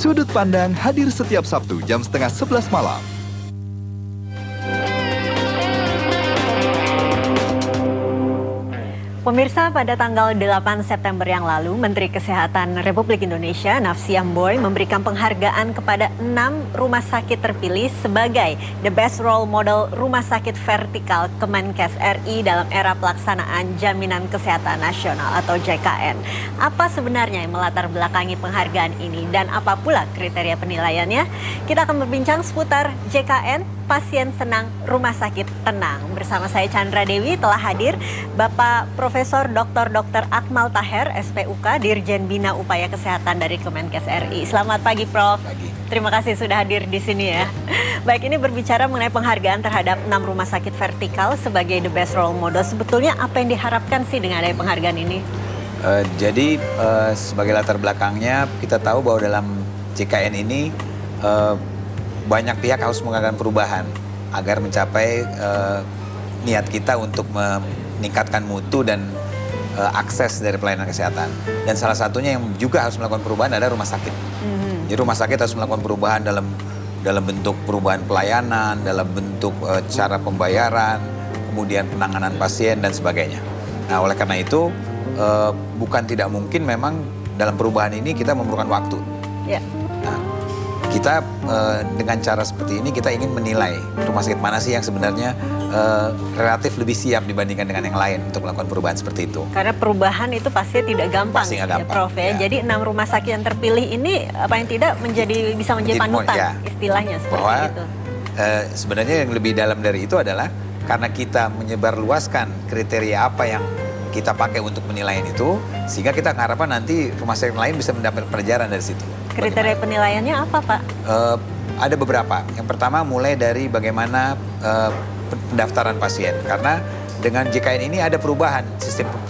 Sudut Pandang hadir setiap Sabtu jam setengah 11 malam. Pemirsa, pada tanggal 8 September yang lalu, Menteri Kesehatan Republik Indonesia, Nafsi Amboy, memberikan penghargaan kepada 6 rumah sakit terpilih sebagai The Best Role Model Rumah Sakit Vertikal Kemenkes RI dalam era pelaksanaan Jaminan Kesehatan Nasional atau JKN. Apa sebenarnya yang melatar belakangi penghargaan ini dan apa pula kriteria penilaiannya? Kita akan berbincang seputar JKN, Pasien Senang, Rumah Sakit Tenang. Bersama saya Chandra Dewi telah hadir Bapak Profesor Dr. Akmal Taher, SPUK, Dirjen Bina Upaya Kesehatan dari Kemenkes RI. Selamat pagi, Prof. Pagi. Terima kasih sudah hadir di sini ya. Baik, ini berbicara mengenai penghargaan terhadap 6 rumah sakit vertikal sebagai the best role model. Sebetulnya apa yang diharapkan sih dengan adanya penghargaan ini? Jadi sebagai latar belakangnya kita tahu bahwa dalam JKN ini banyak pihak harus melakukan perubahan agar mencapai niat kita untuk meningkatkan mutu dan akses dari pelayanan kesehatan. Dan salah satunya yang juga harus melakukan perubahan adalah rumah sakit. Jadi rumah sakit harus melakukan perubahan dalam bentuk perubahan pelayanan, dalam bentuk cara pembayaran, kemudian penanganan pasien dan sebagainya. Nah, oleh karena itu bukan tidak mungkin memang dalam perubahan ini kita memerlukan waktu. Ya. Nah, kita dengan cara seperti ini kita ingin menilai rumah sakit mana sih yang sebenarnya relatif lebih siap dibandingkan dengan yang lain untuk melakukan perubahan seperti itu. Karena perubahan itu pasti tidak gampang, Pasti nggak gampang, ya, Prof. Ya. ya. Jadi 6 rumah sakit yang terpilih ini apa yang tidak bisa menjadi panutan, ya. Istilahnya seperti Bahwa, itu. Sebenarnya yang lebih dalam dari itu adalah karena kita menyebarluaskan kriteria apa yang kita pakai untuk menilai itu, sehingga kita mengharapkan nanti rumah sakit lain bisa mendapat pelajaran dari situ. Kriteria penilaiannya apa, Pak? Ada beberapa. Yang pertama mulai dari bagaimana pendaftaran pasien. Karena dengan JKN ini ada perubahan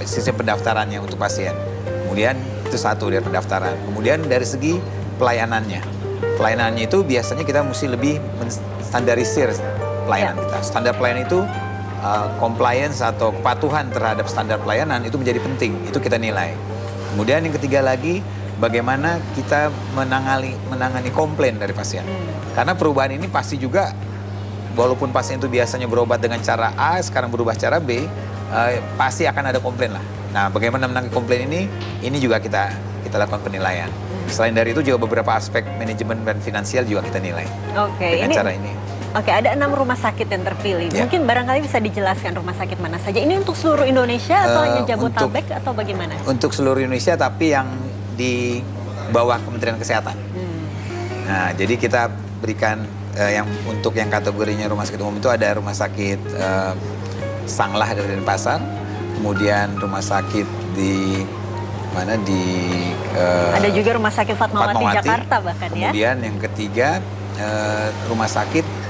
sistem pendaftarannya untuk pasien. Kemudian itu satu dari pendaftaran. Kemudian dari segi pelayanannya. Pelayanannya itu biasanya kita mesti lebih menstandarisir pelayanan kita. Standar pelayanan itu compliance atau kepatuhan terhadap standar pelayanan itu menjadi penting. Itu kita nilai. Kemudian yang ketiga lagi, bagaimana kita menangani komplain dari pasien. Karena perubahan ini pasti juga, walaupun pasien itu biasanya berobat dengan cara A, sekarang berubah cara B, pasti akan ada komplain lah. Nah, bagaimana menangani komplain ini juga kita lakukan penilaian. Selain dari itu juga beberapa aspek manajemen dan finansial juga kita nilai. Oke, dengan cara ini. Oke, ada 6 rumah sakit yang terpilih. Ya. Mungkin barangkali bisa dijelaskan rumah sakit mana saja. Ini untuk seluruh Indonesia atau hanya Jabodetabek atau bagaimana? Untuk seluruh Indonesia, tapi yang di bawah Kementerian Kesehatan. Nah, jadi kita berikan untuk yang kategorinya rumah sakit umum itu ada rumah sakit Sanglah dari Denpasar, kemudian rumah sakit di mana ada juga rumah sakit Fatmawati Jakarta bahkan ya. Kemudian yang ketiga rumah sakit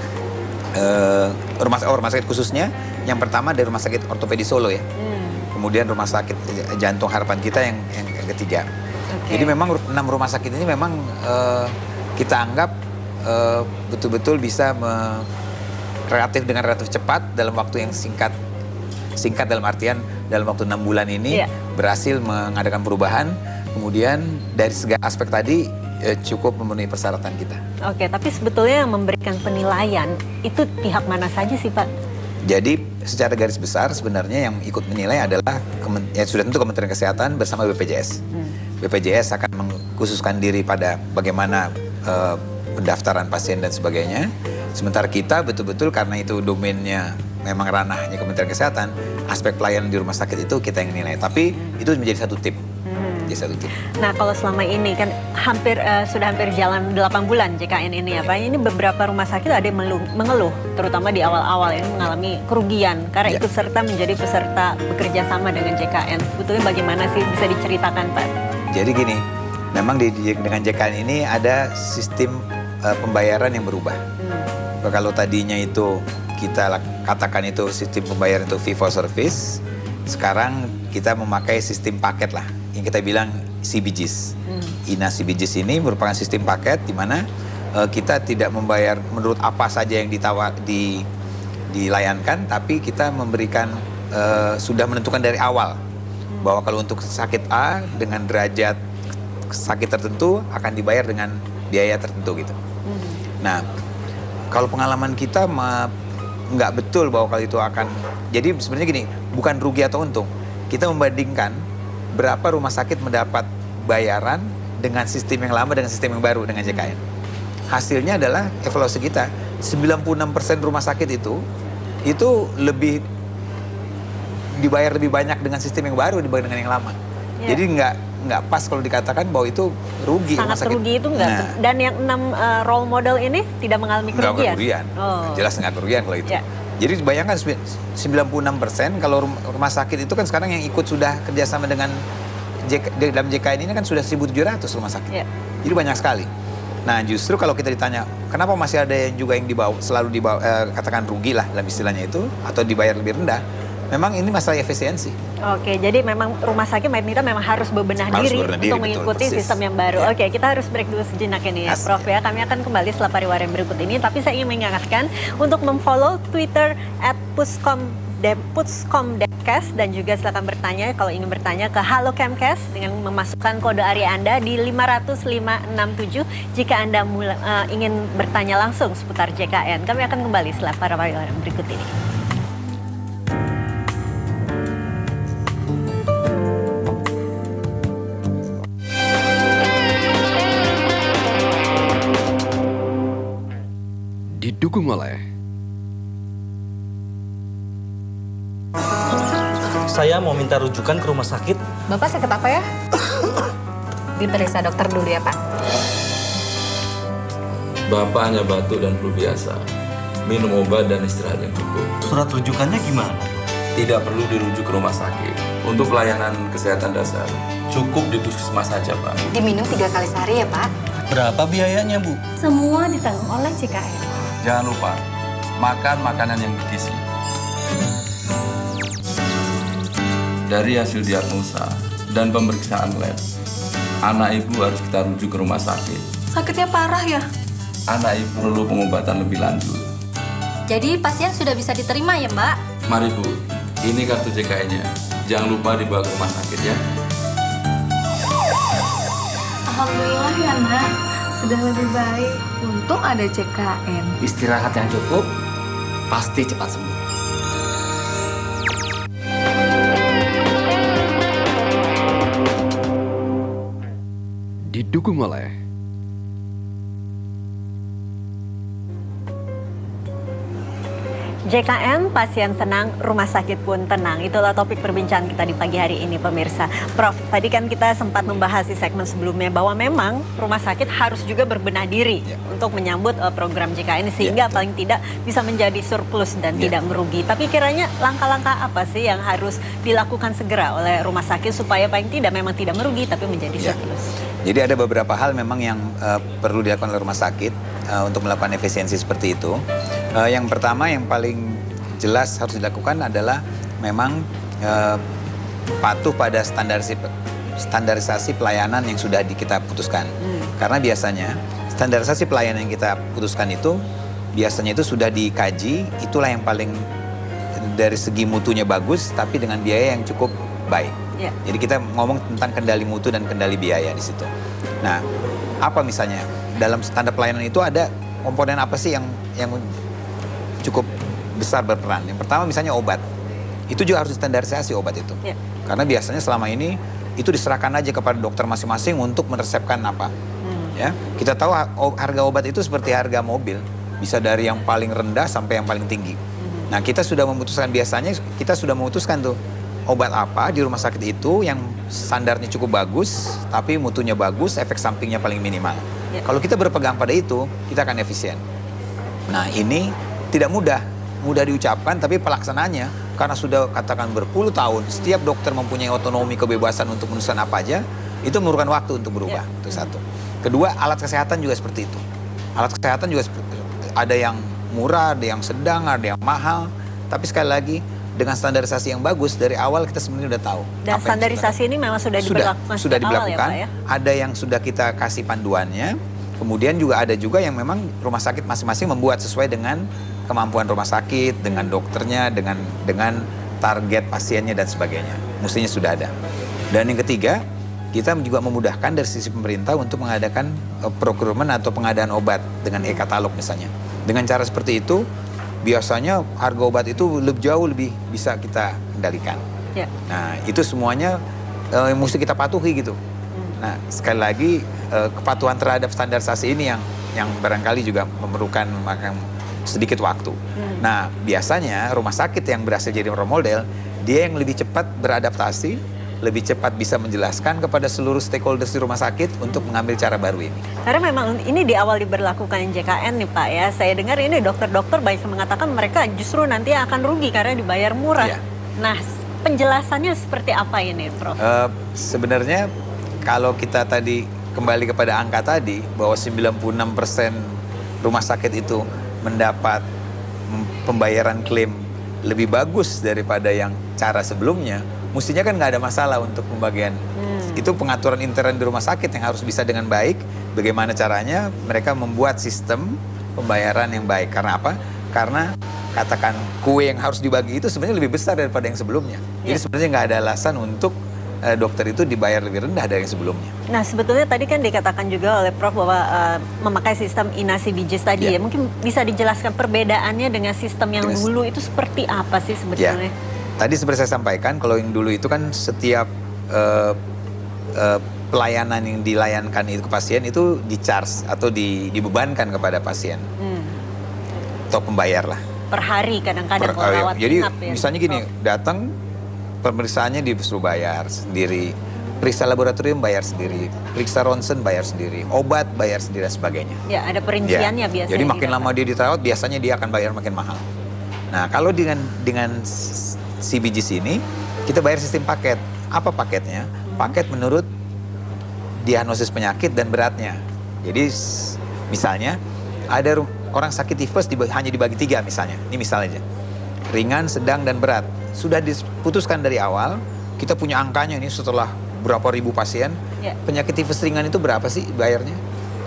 rumah sakit khususnya yang pertama dari rumah sakit ortopedi Solo ya. Kemudian rumah sakit jantung harapan kita yang ketiga. Okay. Jadi memang 6 rumah sakit ini memang kita anggap betul-betul bisa dengan relatif cepat dalam waktu yang singkat dalam artian dalam waktu 6 bulan ini berhasil mengadakan perubahan. Kemudian dari segala aspek tadi cukup memenuhi persyaratan kita. Oke, tapi sebetulnya yang memberikan penilaian itu pihak mana saja sih, Pak? Jadi secara garis besar sebenarnya yang ikut menilai adalah sudah tentu Kementerian Kesehatan bersama BPJS. BPJS akan mengkhususkan diri pada bagaimana pendaftaran pasien dan sebagainya. Sementara kita betul-betul karena itu domainnya memang ranahnya Kementerian Kesehatan, aspek pelayanan di rumah sakit itu kita yang nilai. Tapi itu menjadi satu tim. Nah, kalau selama ini kan sudah hampir jalan 8 bulan JKN ini ya Pak. Ini beberapa rumah sakit ada yang mengeluh, terutama di awal-awal ini mengalami kerugian karena ikut serta menjadi peserta bekerja sama dengan JKN. Sebetulnya bagaimana sih, bisa diceritakan Pak? Jadi gini, memang dengan JKN ini ada sistem pembayaran yang berubah. Kalau tadinya itu kita katakan itu sistem pembayaran itu fee for service, sekarang kita memakai sistem paket lah, yang kita bilang CBGs. INA CBGs ini merupakan sistem paket di mana kita tidak membayar menurut apa saja yang dilayankan, tapi kita memberikan sudah menentukan dari awal bahwa kalau untuk sakit A dengan derajat sakit tertentu akan dibayar dengan biaya tertentu gitu. Nah, kalau pengalaman kita nggak betul bahwa kalau itu akan, jadi sebenarnya gini, bukan rugi atau untung. Kita membandingkan berapa rumah sakit mendapat bayaran dengan sistem yang lama dengan sistem yang baru dengan JKN. Hasilnya adalah evaluasi kita, 96% rumah sakit itu lebih dibayar lebih banyak dengan sistem yang baru dibanding dengan yang lama. Jadi nggak pas kalau dikatakan bahwa itu rugi. Sangat rugi itu enggak. Nah. Dan yang 6 role model ini tidak mengalami kerugian? Nggak kerugian. Jelas nggak kerugian kalau itu. Jadi bayangkan 96% kalau rumah sakit itu kan sekarang yang ikut sudah kerjasama dengan dalam JKN ini kan sudah 1.700 rumah sakit. Jadi banyak sekali. Nah justru kalau kita ditanya kenapa masih ada yang juga yang selalu dibawa katakan rugi lah dalam istilahnya itu atau dibayar lebih rendah. Memang ini masalah efisiensi. Oke, jadi memang rumah sakit Mednita memang harus berbenah diri untuk mengikuti sistem yang baru. Oke, kita harus break dulu sejenak ini ya, Prof ya. Kami akan kembali setelah pariwara yang berikut ini. Tapi saya ingin mengingatkan untuk memfollow Twitter @puskomdepkes dan juga silakan bertanya kalau ingin bertanya ke Halo Kemkes dengan memasukkan kode area Anda di 50567 jika Anda ingin bertanya langsung seputar JKN. Kami akan kembali setelah pariwara yang berikut ini. Didukung oleh saya mau minta rujukan ke rumah sakit. Bapak sakit apa ya? Diperiksa dokter dulu ya, Pak. Bapak hanya batuk dan flu biasa. Minum obat dan istirahat yang cukup. Surat rujukannya gimana? Tidak perlu dirujuk ke rumah sakit. Untuk pelayanan kesehatan dasar, cukup di puskesmas saja, Pak. Diminum 3 kali sehari ya, Pak. Berapa biayanya, Bu? Semua ditanggung oleh JKN. Jangan lupa, makan makanan yang bergizi. Dari hasil diagnosa dan pemeriksaan lab, anak ibu harus kita rujuk ke rumah sakit. Sakitnya parah ya? Anak ibu perlu pengobatan lebih lanjut. Jadi pasien sudah bisa diterima ya, Mbak? Mari Bu, ini kartu JKN-nya. Jangan lupa dibawa ke rumah sakit ya. Alhamdulillah ya, Nak. Sudah lebih baik. Untung ada JKN. Istirahat yang cukup, pasti cepat sembuh. didukung oleh JKN, pasien senang, rumah sakit pun tenang. Itulah topik perbincangan kita di pagi hari ini, pemirsa. Prof, tadi kan kita sempat membahas di segmen sebelumnya bahwa memang rumah sakit harus juga berbenah diri untuk menyambut program JKN sehingga paling tidak bisa menjadi surplus dan tidak merugi. Tapi kiranya langkah-langkah apa sih yang harus dilakukan segera oleh rumah sakit supaya paling tidak memang tidak merugi tapi menjadi surplus? Jadi ada beberapa hal memang yang perlu dilakukan oleh rumah sakit untuk melakukan efisiensi seperti itu. Yang pertama yang paling jelas harus dilakukan adalah memang patuh pada standarisasi pelayanan yang sudah kita putuskan. Karena biasanya standarisasi pelayanan yang kita putuskan itu biasanya itu sudah dikaji, itulah yang paling dari segi mutunya bagus tapi dengan biaya yang cukup baik. Jadi kita ngomong tentang kendali mutu dan kendali biaya di situ. Nah, apa misalnya dalam standar pelayanan itu ada komponen apa sih yang cukup besar berperan? Yang pertama misalnya obat. Itu juga harus distandarisasi obat itu. Karena biasanya selama ini itu diserahkan aja kepada dokter masing-masing untuk meresepkan apa. Ya, kita tahu harga obat itu seperti harga mobil, bisa dari yang paling rendah sampai yang paling tinggi. Nah, kita sudah memutuskan kita sudah memutuskan tuh obat apa di rumah sakit itu yang standarnya cukup bagus, tapi mutunya bagus, efek sampingnya paling minimal. Kalau kita berpegang pada itu, kita akan efisien. Nah, ini tidak mudah diucapkan, tapi pelaksanaannya karena sudah katakan berpuluh tahun, setiap dokter mempunyai otonomi kebebasan untuk memutuskan apa aja, itu memerlukan waktu untuk berubah. Itu satu. Kedua, alat kesehatan juga seperti itu. Alat kesehatan juga ada yang murah, ada yang sedang, ada yang mahal, tapi sekali lagi dengan standarisasi yang bagus dari awal kita sebenarnya udah tahu. Dan standarisasi ini memang sudah diberlakukan. Sudah diberlakukan. Ya, Pak, ya? Ada yang sudah kita kasih panduannya. Kemudian juga ada juga yang memang rumah sakit masing-masing membuat sesuai dengan kemampuan rumah sakit, dengan dokternya, dengan target pasiennya dan sebagainya. Mestinya sudah ada. Dan yang ketiga, kita juga memudahkan dari sisi pemerintah untuk mengadakan procurement atau pengadaan obat dengan e-katalog misalnya. Dengan cara seperti itu, biasanya harga obat itu jauh lebih bisa kita kendalikan. Ya. Nah, itu semuanya yang mesti kita patuhi gitu. Nah, sekali lagi kepatuhan terhadap standarisasi ini yang barangkali juga memerlukan sedikit waktu. Nah, biasanya rumah sakit yang berhasil jadi role model, dia yang lebih cepat beradaptasi, lebih cepat bisa menjelaskan kepada seluruh stakeholders di rumah sakit untuk mengambil cara baru ini. Karena memang ini di awal diberlakukan JKN nih Pak ya, saya dengar ini dokter-dokter banyak yang mengatakan mereka justru nanti akan rugi karena dibayar murah. Iya. Nah, penjelasannya seperti apa ini Prof? Sebenarnya kalau kita tadi kembali kepada angka tadi, bahwa 96% rumah sakit itu mendapat pembayaran klaim lebih bagus daripada yang cara sebelumnya, mestinya kan nggak ada masalah untuk pembagian. Itu pengaturan intern di rumah sakit yang harus bisa dengan baik, bagaimana caranya mereka membuat sistem pembayaran yang baik. Karena apa? Karena katakan kue yang harus dibagi itu sebenarnya lebih besar daripada yang sebelumnya. Jadi sebenarnya nggak ada alasan untuk dokter itu dibayar lebih rendah dari yang sebelumnya. Nah, sebetulnya tadi kan dikatakan juga oleh Prof bahwa memakai sistem inasi bijis tadi ya. Mungkin bisa dijelaskan perbedaannya dengan sistem yang dulu itu seperti apa sih sebetulnya? Tadi seperti saya sampaikan, kalau yang dulu itu kan setiap pelayanan yang dilayankan itu ke pasien itu di-charge atau dibebankan kepada pasien. Atau pembayar lah. Per hari kadang-kadang kalau rawat jadi inap ya. misalnya gini, datang pemeriksaannya disuruh bayar sendiri, periksa laboratorium bayar sendiri, periksa ronsen bayar sendiri, obat bayar sendiri dan sebagainya. Ya, ada perinciannya biasanya. Jadi makin lama dia dirawat, biasanya dia akan bayar makin mahal. Nah, kalau dengan CBGs ini, kita bayar sistem paket. Apa paketnya? Paket menurut diagnosis penyakit dan beratnya. Jadi misalnya ada orang sakit tifus hanya dibagi 3 misalnya. Ini misalnya aja. Ringan, sedang, dan berat. Sudah diputuskan dari awal, kita punya angkanya ini setelah berapa ribu pasien. Penyakit tifus ringan itu berapa sih bayarnya?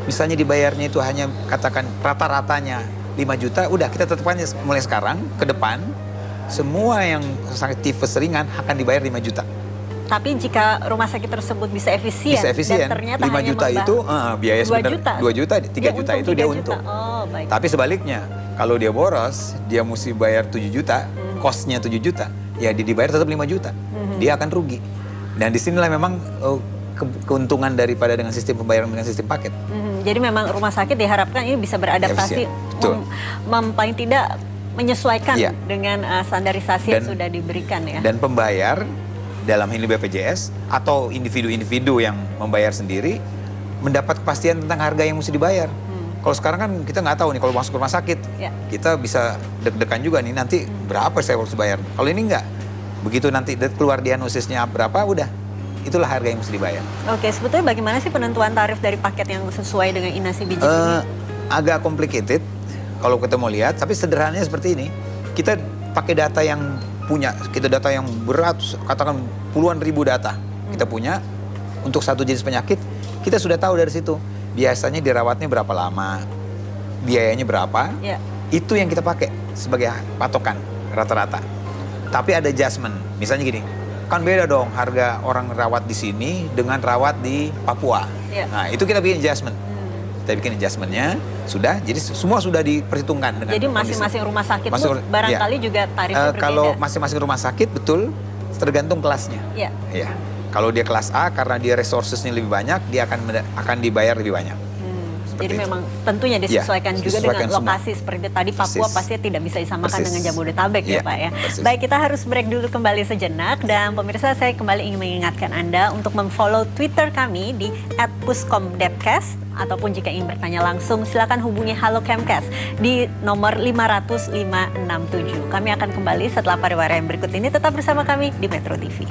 Misalnya dibayarnya itu hanya katakan rata-ratanya 5 juta, udah kita tetapkan mulai sekarang ke depan, semua yang sakit tifus ringan akan dibayar 5 juta. Tapi jika rumah sakit tersebut bisa efisien dan ternyata 5 juta itu biaya sebenarnya 2 juta, 3 juta itu dia untung. Oh, baik. Tapi sebaliknya, kalau dia boros, dia mesti bayar 7 juta, cost-nya 7 juta, ya dia dibayar tetap 5 juta. Dia akan rugi. Dan disinilah memang keuntungan daripada dengan sistem pembayaran dengan sistem paket. Jadi memang rumah sakit diharapkan ini bisa beradaptasi, paling tidak menyesuaikan dengan standarisasi yang sudah diberikan ya. Dan pembayar dalam ini BPJS atau individu-individu yang membayar sendiri mendapat kepastian tentang harga yang mesti dibayar. Kalau sekarang kan kita nggak tahu nih, kalau masuk rumah sakit kita bisa deg-degan juga nih, nanti berapa saya harus bayar. Kalau ini nggak, begitu nanti keluar diagnosisnya berapa, udah itulah harga yang mesti dibayar. Oke, sebetulnya bagaimana sih penentuan tarif dari paket yang sesuai dengan inasi bijis ini? Agak complicated kalau kita mau lihat, tapi sederhananya seperti ini. Kita pakai data yang kita data yang berat, katakan puluhan ribu data kita punya untuk satu jenis penyakit, kita sudah tahu dari situ biasanya dirawatnya berapa lama, biayanya berapa, itu yang kita pakai sebagai patokan rata-rata. Tapi ada adjustment, misalnya gini, kan beda dong harga orang rawat di sini dengan rawat di Papua. Nah, itu kita bikin adjustment. Kita bikin adjustmentnya, sudah, jadi semua sudah diperhitungkan dengan jadi masing-masing rumah sakit pun barangkali juga tarifnya berbeda. Kalau masing-masing rumah sakit, betul, tergantung kelasnya. Kalau dia kelas A, karena dia resourcesnya lebih banyak, dia akan dibayar lebih banyak. Jadi memang tentunya disesuaikan juga dengan lokasi semua. Seperti tadi Papua pasti tidak bisa disamakan dengan Jabodetabek ya Pak ya. Baik, kita harus break dulu kembali sejenak, dan pemirsa saya kembali ingin mengingatkan Anda untuk memfollow Twitter kami di @puskomdepcast, ataupun jika ingin bertanya langsung silakan hubungi Halo Kemkes di nomor 50567. Kami akan kembali setelah pariwara yang berikut ini, tetap bersama kami di Metro TV.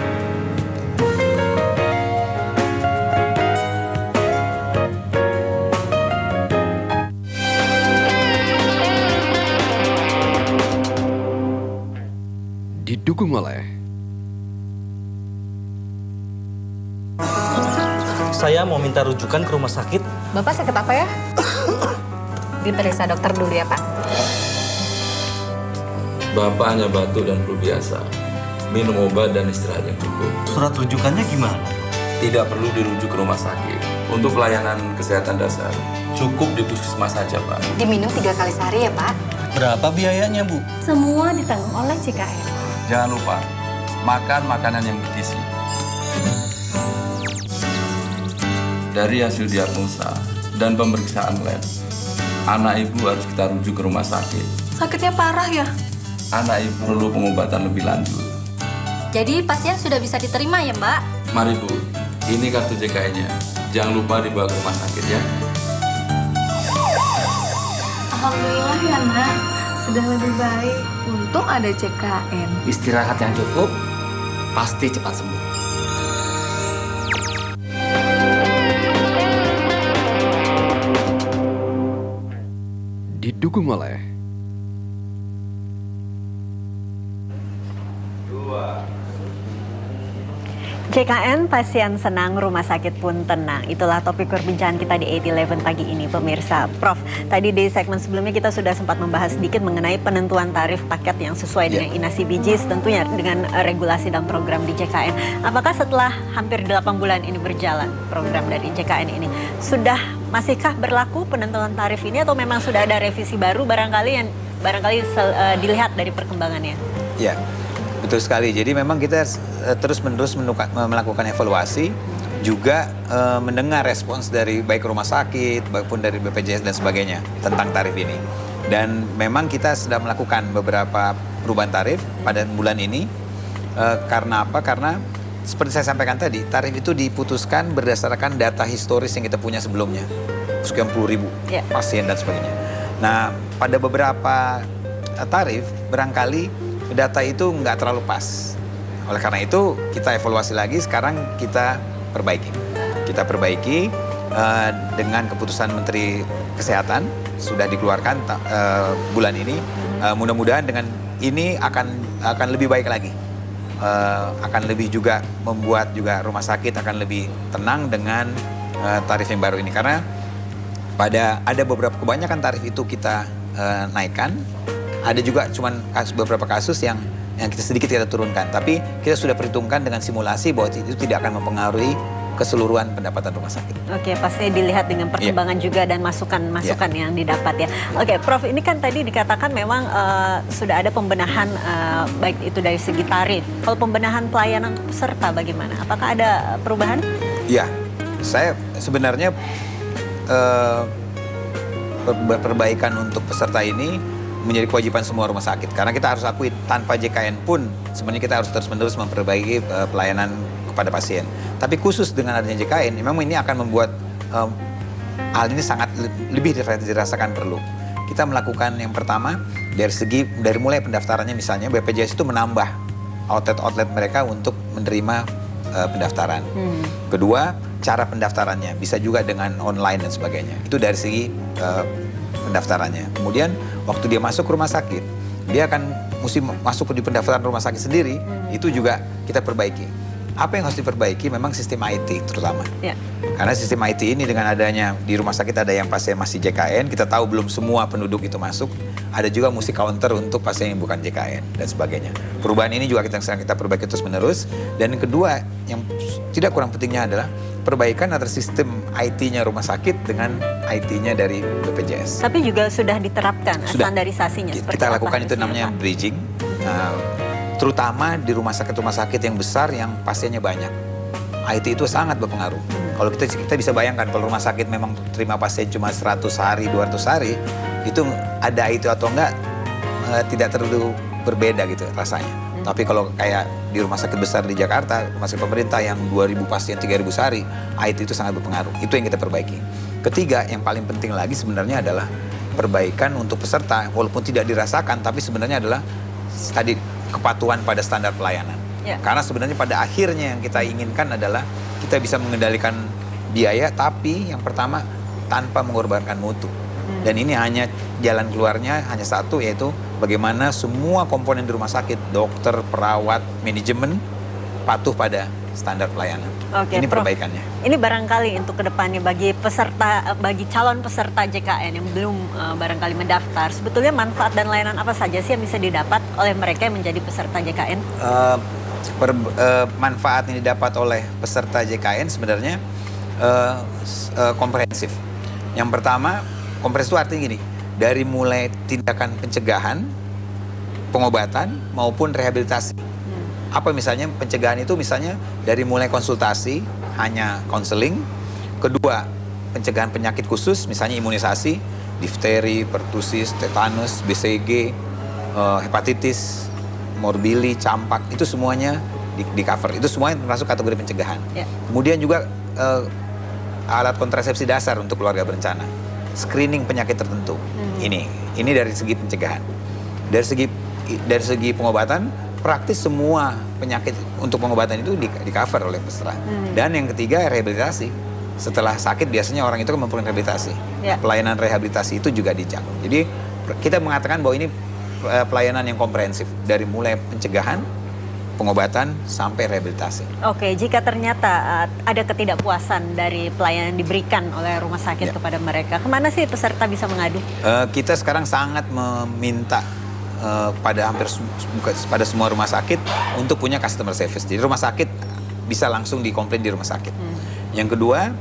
Didukung oleh Saya mau minta rujukan ke rumah sakit. Bapak sakit apa ya? Diperiksa dokter dulu ya Pak. Bapak hanya batuk dan flu biasa. Minum obat dan istirahat yang cukup. Surat rujukannya gimana? tidak perlu dirujuk ke rumah sakit. Untuk pelayanan kesehatan dasar, cukup di puskesmas saja, Pak. Diminum 3 kali sehari ya, Pak? Berapa biayanya, Bu? Semua ditanggung oleh JKN. Jangan lupa, makan makanan yang bergizi. Dari hasil diagnosa dan pemeriksaan lab, anak ibu harus kita rujuk ke rumah sakit. Sakitnya parah ya? Anak ibu perlu pengobatan lebih lanjut. Jadi pasien sudah bisa diterima ya, Mbak? Mari Bu, ini kartu JKN-nya. Jangan lupa dibawa ke rumah sakit ya. Alhamdulillah ya nak, sudah lebih baik. Untung ada JKN. Istirahat yang cukup, pasti cepat sembuh. Didukung oleh JKN, pasien senang, rumah sakit pun tenang. Itulah topik perbincangan kita di 811 pagi ini, pemirsa. Prof, tadi di segmen sebelumnya kita sudah sempat membahas sedikit mengenai penentuan tarif paket yang sesuai dengan INASI BIJIS, tentunya dengan regulasi dan program di JKN. Apakah setelah hampir 8 bulan ini berjalan, program dari JKN ini, masihkah berlaku penentuan tarif ini atau memang sudah ada revisi baru barangkali dilihat dari perkembangannya? Ya, betul sekali. Jadi memang kita terus-menerus melakukan evaluasi, juga mendengar respons dari baik rumah sakit maupun dari BPJS dan sebagainya tentang tarif ini. Dan memang kita sedang melakukan beberapa perubahan tarif pada bulan ini. Karena apa? Karena seperti saya sampaikan tadi, tarif itu diputuskan berdasarkan data historis yang kita punya sebelumnya. Sekian puluh ribu pasien dan sebagainya. Nah, pada beberapa tarif barangkali data itu nggak terlalu pas. Oleh karena itu kita evaluasi lagi, sekarang kita perbaiki. Kita perbaiki dengan keputusan Menteri Kesehatan sudah dikeluarkan bulan ini. Mudah-mudahan dengan ini akan lebih baik lagi. Akan lebih juga membuat juga rumah sakit akan lebih tenang dengan tarif yang baru ini. Karena ada kebanyakan tarif itu kita naikkan. Ada juga cuman beberapa kasus yang kita turunkan. Tapi kita sudah perhitungkan dengan simulasi bahwa itu tidak akan mempengaruhi keseluruhan pendapatan rumah sakit. Oke, pasti dilihat dengan perkembangan juga dan masukan-masukan yang didapat ya. Oke, Prof, ini kan tadi dikatakan memang sudah ada pembenahan baik itu dari segi tarif. Kalau pembenahan pelayanan untuk peserta bagaimana? Apakah ada perubahan? Iya, saya sebenarnya perbaikan untuk peserta ini menjadi kewajiban semua rumah sakit. Karena kita harus akui tanpa JKN pun sebenarnya kita harus terus-menerus memperbaiki pelayanan kepada pasien. Tapi khusus dengan adanya JKN, memang ini akan membuat hal ini sangat lebih dirasakan perlu. Kita melakukan yang pertama dari mulai pendaftarannya, misalnya BPJS itu menambah outlet mereka untuk menerima pendaftaran. Kedua, cara pendaftarannya bisa juga dengan online dan sebagainya. Itu dari segi pendaftarannya. Kemudian waktu dia masuk ke rumah sakit, dia akan mesti masuk di pendaftaran rumah sakit sendiri. Itu juga kita perbaiki. Apa yang harus diperbaiki memang sistem IT terutama. Ya. Karena sistem IT ini dengan adanya di rumah sakit ada yang pasien masih JKN, kita tahu belum semua penduduk itu masuk. Ada juga mesti counter untuk pasien yang bukan JKN dan sebagainya. Perubahan ini juga sedang kita perbaiki terus menerus. Dan yang kedua yang tidak kurang pentingnya adalah perbaikan antara sistem IT-nya rumah sakit dengan IT-nya dari BPJS. Tapi juga sudah diterapkan standarisasinya. Kita lakukan itu namanya bridging. Terutama di rumah sakit yang besar yang pasiennya banyak. IT itu sangat berpengaruh. Kalau kita bisa bayangkan kalau rumah sakit memang terima pasien cuma 100 hari, 200 hari, itu ada IT atau enggak tidak terlalu berbeda gitu rasanya. Tapi kalau kayak di rumah sakit besar di Jakarta, rumah sakit pemerintah yang 2.000 pasien, 3.000 sehari, IT itu sangat berpengaruh. Itu yang kita perbaiki. Ketiga, yang paling penting lagi sebenarnya adalah perbaikan untuk peserta, walaupun tidak dirasakan, tapi sebenarnya adalah tadi kepatuhan pada standar pelayanan. Ya. Karena sebenarnya pada akhirnya yang kita inginkan adalah kita bisa mengendalikan biaya, tapi yang pertama tanpa mengorbankan mutu. Dan ini hanya jalan keluarnya hanya satu, yaitu bagaimana semua komponen di rumah sakit, dokter, perawat, manajemen patuh pada standar pelayanan. Oke, ini Prof, perbaikannya. Ini barangkali untuk kedepannya bagi calon peserta JKN yang belum barangkali mendaftar, sebetulnya manfaat dan layanan apa saja sih yang bisa didapat oleh mereka yang menjadi peserta JKN? manfaat yang didapat oleh peserta JKN sebenarnya komprehensif. Yang pertama, komprehensif itu artinya gini, dari mulai tindakan pencegahan, pengobatan maupun rehabilitasi. Apa misalnya pencegahan itu misalnya dari mulai konsultasi, hanya konseling. Kedua, pencegahan penyakit khusus, misalnya imunisasi, difteri, pertusis, tetanus, BCG, hepatitis, morbili, campak, itu semuanya di cover. Itu semuanya termasuk kategori pencegahan. Ya. Kemudian juga alat kontrasepsi dasar untuk keluarga berencana, screening penyakit tertentu. Ini dari segi pencegahan. Dari segi pengobatan, praktis semua penyakit untuk pengobatan itu di cover oleh peserta. Dan yang ketiga, rehabilitasi. Setelah sakit biasanya orang itu kan memperoleh rehabilitasi. Ya. Pelayanan rehabilitasi itu juga dijangkau. Jadi kita mengatakan bahwa ini pelayanan yang komprehensif dari mulai pencegahan, pengobatan sampai rehabilitasi. Oke, jika ternyata ada ketidakpuasan dari pelayanan yang diberikan oleh rumah sakit kepada mereka, kemana sih peserta bisa mengadu? Kita sekarang sangat meminta pada pada semua rumah sakit untuk punya customer service. Jadi rumah sakit bisa langsung dikomplain di rumah sakit. Yang kedua,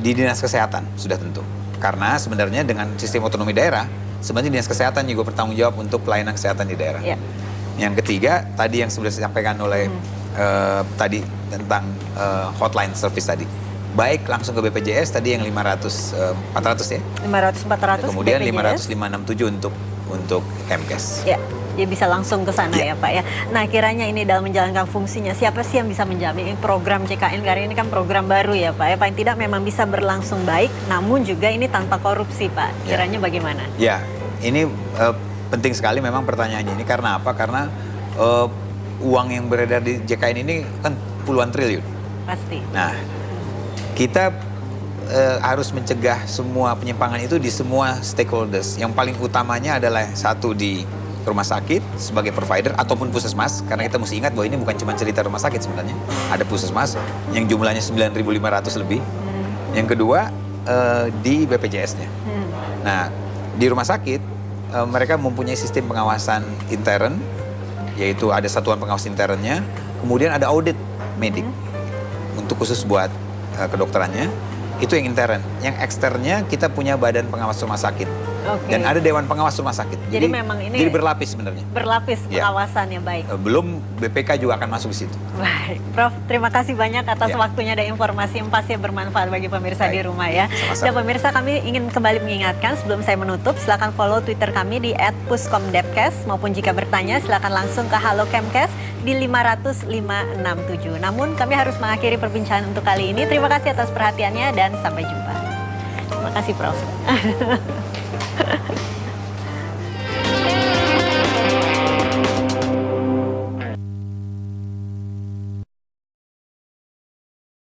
di dinas kesehatan sudah tentu. Karena sebenarnya dengan sistem otonomi daerah, sebenarnya dinas kesehatan juga bertanggung jawab untuk pelayanan kesehatan di daerah. Ya. Yang ketiga, tadi yang sudah disampaikan oleh tadi tentang hotline service tadi. Baik langsung ke BPJS tadi yang 400 ya. 500-400 Kemudian BPJS. 500-567 untuk Kemkes. Ya, dia bisa langsung ke sana ya Pak ya. Nah, kiranya ini dalam menjalankan fungsinya, siapa sih yang bisa menjamin ini program CKN, karena ini kan program baru ya Pak ya. Paling tidak memang bisa berlangsung baik, namun juga ini tanpa korupsi Pak. Kiranya bagaimana? Ya, ini penting sekali memang pertanyaannya ini. Karena apa? Karena uang yang beredar di JKN ini kan puluhan triliun. Pasti. Nah, kita harus mencegah semua penyimpangan itu di semua stakeholders. Yang paling utamanya adalah satu di rumah sakit sebagai provider ataupun puskesmas, karena kita mesti ingat bahwa ini bukan cuma cerita rumah sakit sebenarnya. Ada puskesmas yang jumlahnya 9.500 lebih. Yang kedua di BPJS-nya. Nah, di rumah sakit mereka mempunyai sistem pengawasan intern, yaitu ada satuan pengawas internnya, kemudian ada audit medik untuk khusus buat kedokterannya. Itu yang intern. Yang eksternnya kita punya badan pengawas rumah sakit. Oke. Dan ada dewan pengawas rumah sakit. Jadi memang ini jadi berlapis sebenarnya. Berlapis pengawasannya, baik. Belum BPK juga akan masuk di situ. Baik, Prof, terima kasih banyak atas Ya. waktunya dan informasi yang pasti bermanfaat bagi pemirsa Baik. di rumah ya. Sama-sama. Dan pemirsa, kami ingin kembali mengingatkan sebelum saya menutup, silakan follow Twitter kami di @puskomdepkes, maupun jika bertanya silakan langsung ke Halo Kemkes di 500-567. Namun kami harus mengakhiri perbincangan untuk kali ini. Terima kasih atas perhatiannya dan sampai jumpa. Terima kasih Prof.